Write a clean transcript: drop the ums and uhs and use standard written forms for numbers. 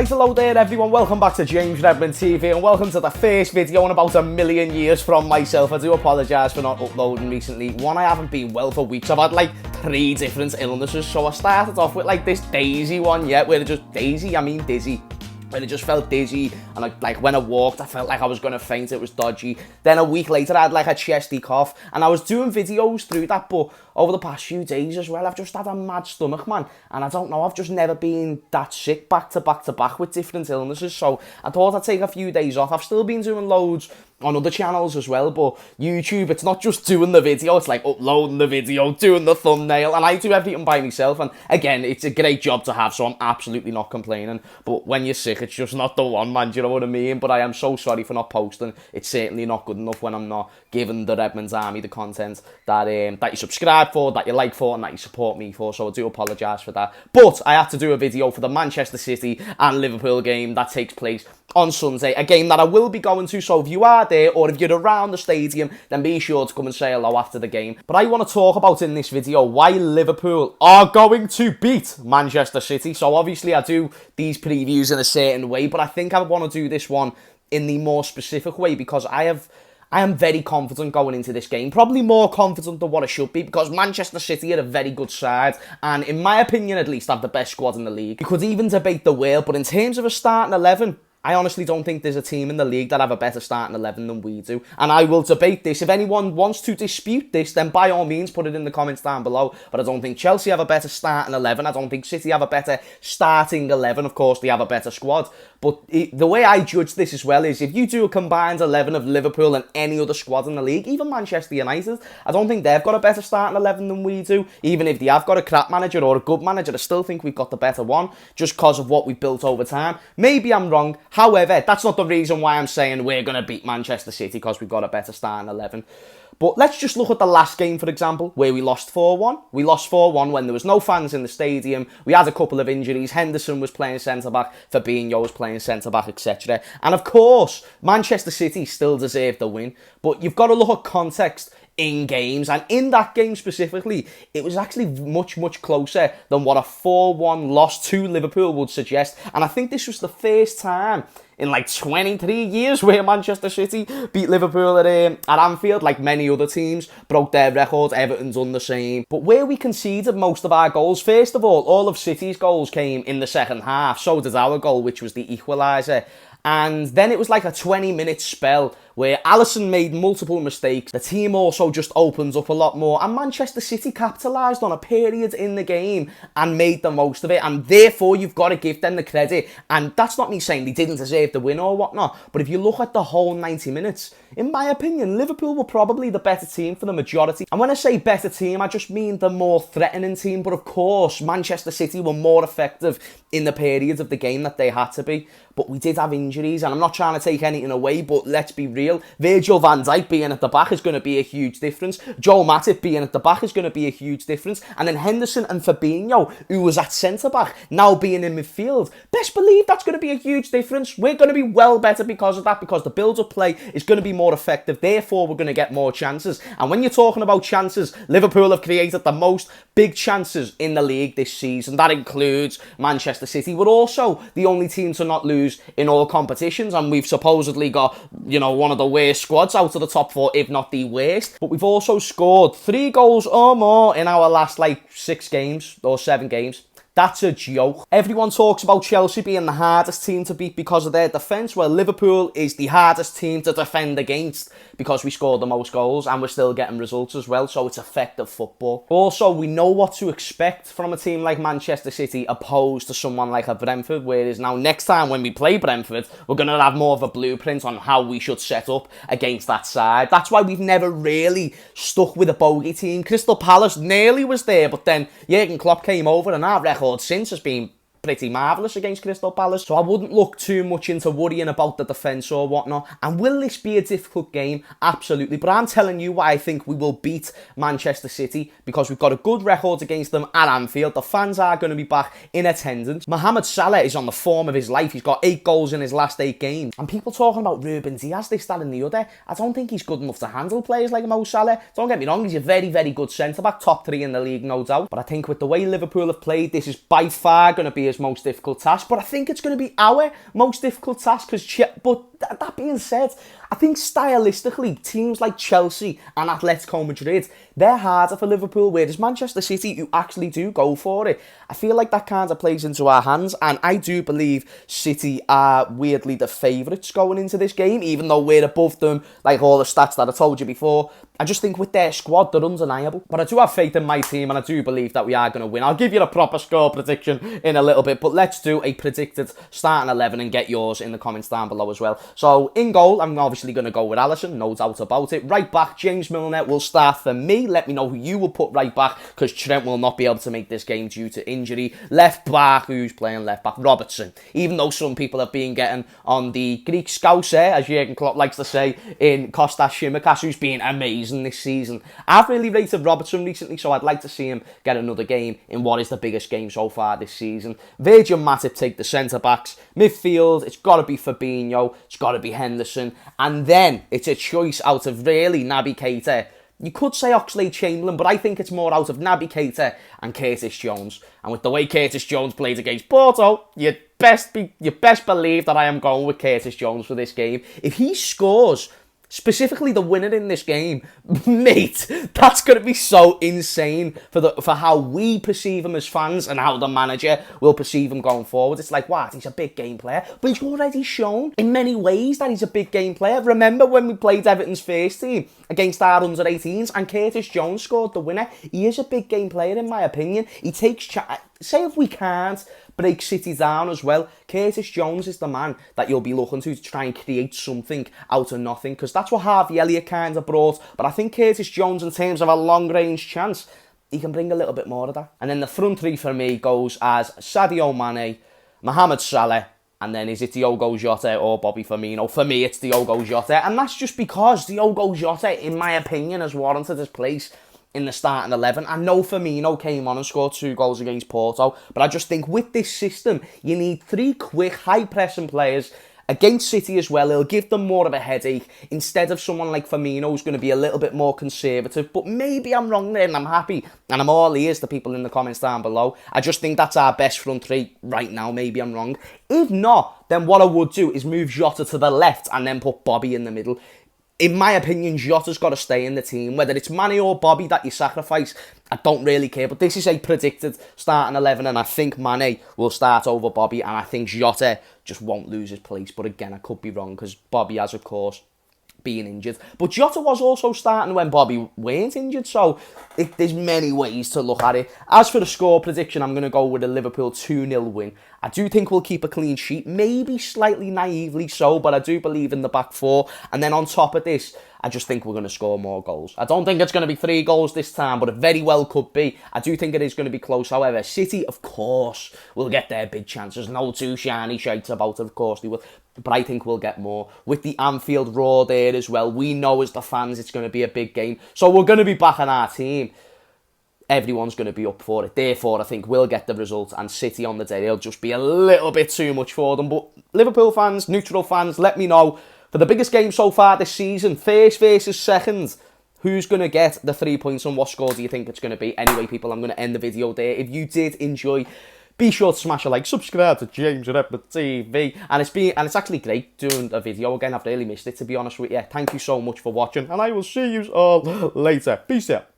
Right, hello there everyone, welcome back to James Redmond TV and welcome to the first video in about a million years from myself. I do apologise for not uploading recently. One, I haven't been well for weeks. I've had like 3 different illnesses, so I started off with like this daisy one, where it just dizzy, and it just felt dizzy, and like when I walked I felt like I was going to faint. It was dodgy. Then a week later I had like a chesty cough, and I was doing videos through that, but over the past few days as well I've just had a mad stomach, man, and I don't know, I've just never been that sick back to back with different illnesses, so I thought I'd take a few days off. I've still been doing loads on other channels as well, but YouTube, it's not just doing the video, it's like uploading the video, doing the thumbnail, and I do everything by myself, and again, it's a great job to have, so I'm absolutely not complaining, but when you're sick, it's just not the one, man, do you know what I mean? But I am so sorry for not posting. It's certainly not good enough when I'm not giving the Redmonds Army the content that you subscribe for, that you like for, and that you support me for, so I do apologise for that. But I had to do a video for the Manchester City and Liverpool game that takes place on Sunday, a game that I will be going to, so if you are there or if you're around the stadium, then be sure to come and say hello after the game. But I want to talk about in this video why Liverpool are going to beat Manchester City. So obviously I do these previews in a certain way, but I think I want to do this one in the more specific way because I am very confident going into this game, probably more confident than what I should be, because Manchester City are a very good side, and in my opinion at least have the best squad in the league. You could even debate the world, but in terms of a starting 11, I honestly don't think there's a team in the league that have a better starting 11 than we do. And I will debate this. If anyone wants to dispute this, then by all means put it in the comments down below. But I don't think Chelsea have a better starting 11. I don't think City have a better starting 11. Of course, they have a better squad. But the way I judge this as well is if you do a combined 11 of Liverpool and any other squad in the league, even Manchester United, I don't think they've got a better starting 11 than we do. Even if they have got a crap manager or a good manager, I still think we've got the better one just because of what we've built over time. Maybe I'm wrong. However, that's not the reason why I'm saying we're going to beat Manchester City because we've got a better starting 11. But let's just look at the last game, for example, where we lost 4-1. We lost 4-1 when there was no fans in the stadium. We had a couple of injuries. Henderson was playing centre-back. Fabinho was playing centre-back, etc. And of course, Manchester City still deserved the win. But you've got to look at context in games, and in that game specifically, it was actually much closer than what a 4-1 loss to Liverpool would suggest. And I think this was the first time in like 23 years where Manchester City beat Liverpool at Anfield, like many other teams broke their records. Everton's done the same. But where we conceded most of our goals, first of all of City's goals came in the second half. So did our goal, which was the equaliser. And then it was like a 20-minute spell where Alisson made multiple mistakes. The team also just opened up a lot more, and Manchester City capitalised on a period in the game and made the most of it, and therefore you've got to give them the credit. And that's not me saying they didn't deserve the win or whatnot, but if you look at the whole 90 minutes, in my opinion, Liverpool were probably the better team for the majority. And when I say better team, I just mean the more threatening team. But of course, Manchester City were more effective in the periods of the game that they had to be. But we did have injuries, and I'm not trying to take anything away, but let's be real. Virgil van Dijk being at the back is going to be a huge difference. Joel Matip being at the back is going to be a huge difference. And then Henderson and Fabinho, who was at centre-back, now being in midfield. Best believe that's going to be a huge difference. We're going to be well better because of that, because the build-up play is going to be more effective. Therefore, we're going to get more chances. And when you're talking about chances, Liverpool have created the most big chances in the league this season. That includes Manchester City. We're also the only team to not lose in all competitions, and we've supposedly got, one of the worst squads out of the top 4, if not the worst. But we've also scored 3 goals or more in our last 6 games or 7 games. That's a joke. Everyone talks about Chelsea being the hardest team to beat because of their defence. Well, Liverpool is the hardest team to defend against because we scored the most goals and we're still getting results as well, so it's effective football. Also, we know what to expect from a team like Manchester City opposed to someone like a Brentford, whereas now next time when we play Brentford, we're going to have more of a blueprint on how we should set up against that side. That's why we've never really stuck with a bogey team. Crystal Palace nearly was there, but then Jurgen Klopp came over and our record since has been pretty marvellous against Crystal Palace, so I wouldn't look too much into worrying about the defence or whatnot. And will this be a difficult game? Absolutely, but I'm telling you why I think we will beat Manchester City, because we've got a good record against them at Anfield. The fans are going to be back in attendance. Mohamed Salah is on the form of his life. He's got 8 goals in his last 8 games. And people talking about Ruben Diaz, this, that and the other. I don't think he's good enough to handle players like Mo Salah. Don't get me wrong, he's a very, very good centre-back, top 3 in the league, no doubt. But I think with the way Liverpool have played, this is by far going to be City's most difficult task, but I think it's going to be our most difficult task. But that being said, I think stylistically, teams like Chelsea and Atletico Madrid, they're harder for Liverpool, whereas Manchester City, who actually do go for it, I feel like that kind of plays into our hands, and I do believe City are weirdly the favourites going into this game, even though we're above them, like all the stats that I told you before. I just think with their squad, they're undeniable. But I do have faith in my team, and I do believe that we are going to win. I'll give you a proper score prediction in a little bit, but let's do a predicted starting 11 and get yours in the comments down below as well. So, in goal, I'm obviously going to go with Alisson, no doubt about it. Right back, James Milner will start for me. Let me know who you will put right back, because Trent will not be able to make this game due to injury. Left back, who's playing left back? Robertson. Even though some people have been getting on the Greek scouser, as Jurgen Klopp likes to say, in Kostas Tsimikas, who's been amazing this season. I've really rated Robertson recently, so I'd like to see him get another game in what is the biggest game so far this season. Virgil Matip take the centre-backs. Midfield, it's got to be Fabinho, it's got to be Henderson, and then it's a choice out of really Naby Keita. You could say Oxlade-Chamberlain, but I think it's more out of Naby Keita and Curtis Jones. And with the way Curtis Jones played against Porto, you best believe that I am going with Curtis Jones for this game. If he scores, specifically the winner in this game, mate, that's going to be so insane for how we perceive him as fans and how the manager will perceive him going forward. It's like, what? He's a big game player. But he's already shown in many ways that he's a big game player. Remember when we played Everton's first team against our under-18s and Curtis Jones scored the winner? He is a big game player in my opinion. He takes say if we can't break City down as well, Curtis Jones is the man that you'll be looking to try and create something out of nothing, because that's what Harvey Elliott kind of brought. But I think Curtis Jones, in terms of a long-range chance, he can bring a little bit more of that. And then the front three for me goes as Sadio Mane, Mohamed Salah, and then is it Diogo Jota or Bobby Firmino? For me, it's Diogo Jota, and that's just because Diogo Jota, in my opinion, has warranted his place in the starting 11. I know Firmino came on and scored 2 goals against Porto, but I just think with this system, you need 3 quick, high-pressing players against City as well. It'll give them more of a headache instead of someone like Firmino who's going to be a little bit more conservative. But maybe I'm wrong there, and I'm happy, and I'm all ears to people in the comments down below. I just think that's our best front three right now. Maybe I'm wrong. If not, then what I would do is move Jota to the left and then put Bobby in the middle. In my opinion, Jota's got to stay in the team. Whether it's Mane or Bobby that you sacrifice, I don't really care. But this is a predicted starting 11, and I think Mane will start over Bobby, and I think Jota just won't lose his place. But again, I could be wrong, because Bobby has, of course, been injured. But Jota was also starting when Bobby weren't injured, so there's many ways to look at it. As for the score prediction, I'm going to go with a Liverpool 2-0 win. I do think we'll keep a clean sheet, maybe slightly naively so, but I do believe in the back four. And then on top of this, I just think we're going to score more goals. I don't think it's going to be 3 goals this time, but it very well could be. I do think it is going to be close, however. City, of course, will get their big chances. No two shiny shades about it, of course they will. But I think we'll get more. With the Anfield roar there as well, we know as the fans it's going to be a big game. So we're going to be back on our team. Everyone's going to be up for it. Therefore, I think we'll get the result, and City on the day, it'll just be a little bit too much for them. But Liverpool fans, neutral fans, let me know, for the biggest game so far this season, first versus second, who's going to get the 3 points, and what score do you think it's going to be? Anyway, people, I'm going to end the video there. If you did enjoy, be sure to smash a like, subscribe to James Redmond TV, and it's actually great doing a video again. I've really missed it, to be honest with you. Thank you so much for watching, and I will see you all later. Peace out.